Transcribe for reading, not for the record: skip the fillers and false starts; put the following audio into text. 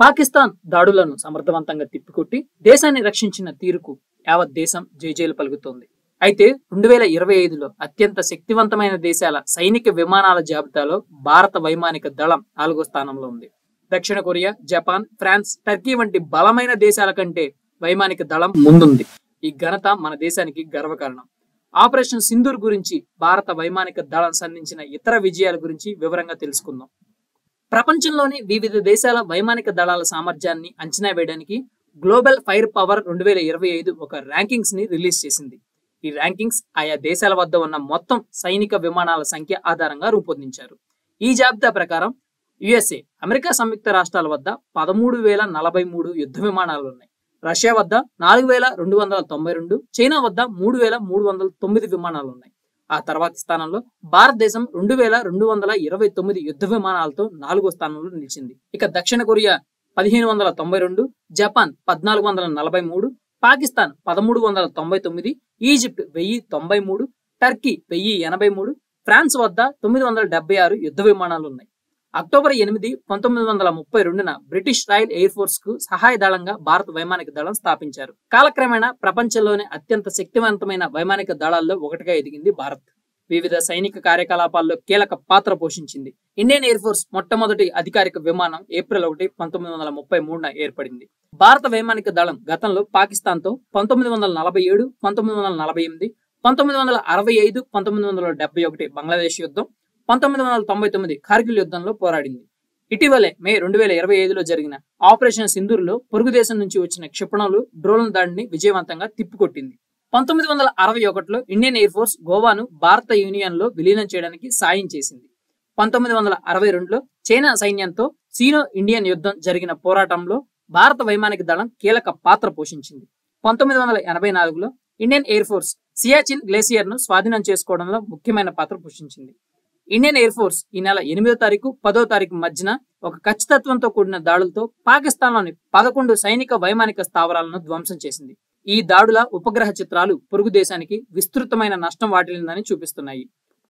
పాకిస్తాన్ దాడులను సమర్థవంతంగా తిప్పికొట్టి దేశాన్ని రక్షించిన తీరుకు యావత్ దేశం జైజైలు పలుకుతోంది. అయితే 2025లో అత్యంత శక్తివంతమైన దేశాల సైనిక విమానాల జాబితాలో భారత వైమానిక దళం 4వ స్థానంలో ఉంది. దక్షిణ కొరియా, జపాన్, ఫ్రాన్స్, టర్కీ వంటి బలమైన దేశాల కంటే వైమానిక దళం ముందుంది. ఈ ఘనత మన దేశానికి గర్వకారణం. ఆపరేషన్ సింధూర్ గురించి, భారత వైమానిక దళం సాధించిన ఇతర విజయాల గురించి వివరంగా తెలుసుకుందాం. ప్రపంచంలోని వివిధ దేశాల వైమానిక దళాల సామర్థ్యాన్ని అంచనా వేయడానికి గ్లోబల్ ఫైర్ పవర్ 2025 ఒక ర్యాంకింగ్స్ ని రిలీజ్ చేసింది. ఈ ర్యాంకింగ్స్ ఆయా దేశాల వద్ద ఉన్న మొత్తం సైనిక విమానాల సంఖ్య ఆధారంగా రూపొందించారు. ఈ జాబితా ప్రకారం యుఎస్ఏ, అమెరికా సంయుక్త రాష్ట్రాల వద్ద 13,043 యుద్ధ విమానాలు ఉన్నాయి. రష్యా వద్ద 4,292, చైనా వద్ద 3,309 విమానాలు ఉన్నాయి. ఆ తర్వాతి స్థానంలో భారతదేశం 2,229 యుద్ధ విమానాలతో 4వ స్థానంలో నిలిచింది. ఇక దక్షిణ Korea 1,592, Japan 1,443, Pakistan 1,399, Egypt 1,093, Turkey 1,083, France వద్ద 976 యుద్ధ విమానాలు ఉన్నాయి. అక్టోబర్ 8, 1932న బ్రిటిష్ రాయల్ ఎయిర్ ఫోర్స్ కు సహాయ దళంగా భారత వైమానిక దళం స్థాపించారు. కాలక్రమేణా ప్రపంచంలోనే అత్యంత శక్తివంతమైన వైమానిక దళాల్లో ఒకటిగా ఎదిగింది భారత్. వివిధ సైనిక కార్యకలాపాల్లో కీలక పాత్ర పోషించింది. ఇండియన్ ఎయిర్ ఫోర్స్ మొట్టమొదటి అధికారిక విమానం ఏప్రిల్ 1, 1933న ఏర్పడింది. భారత వైమానిక దళం గతంలో పాకిస్తాన్ తో 1947, 1948, 1965, 1971 బంగ్లాదేశ్ యుద్ధం, 1999 కార్గిల్ యుద్ధంలో పోరాడింది. ఇటీవలే మే 2025లో జరిగిన ఆపరేషన్ సింధూర్లో పొరుగు దేశం నుంచి వచ్చిన క్షిపణులు, డ్రోన్ల దాడిని విజయవంతంగా తిప్పికొట్టింది. 1961లో ఇండియన్ ఎయిర్ ఫోర్స్ గోవాను భారత యూనియన్ లో విలీనం చేయడానికి సాయం చేసింది. 1962లో చైనా సైన్యంతో సీనో ఇండియన్ యుద్ధం జరిగిన పోరాటంలో భారత వైమానిక దళం కీలక పాత్ర పోషించింది. 1984లో Indian air force Siachen glacier ను స్వాధీనం చేసుకోవడంలో ముఖ్యమైన పాత్ర పోషించింది. ఇండియన్ ఎయిర్ ఫోర్స్ ఈ నెల 8వ తారీఖు, 10వ తారీఖు మధ్యన ఒక ఖచ్చితత్వంతో కూడిన దాడులతో పాకిస్తాన్లోని 11 సైనిక వైమానిక స్థావరాలను ధ్వంసం చేసింది. ఈ దాడుల ఉపగ్రహ చిత్రాలు పొరుగు దేశానికి విస్తృతమైన నష్టం వాటిల్లిందని చూపిస్తున్నాయి.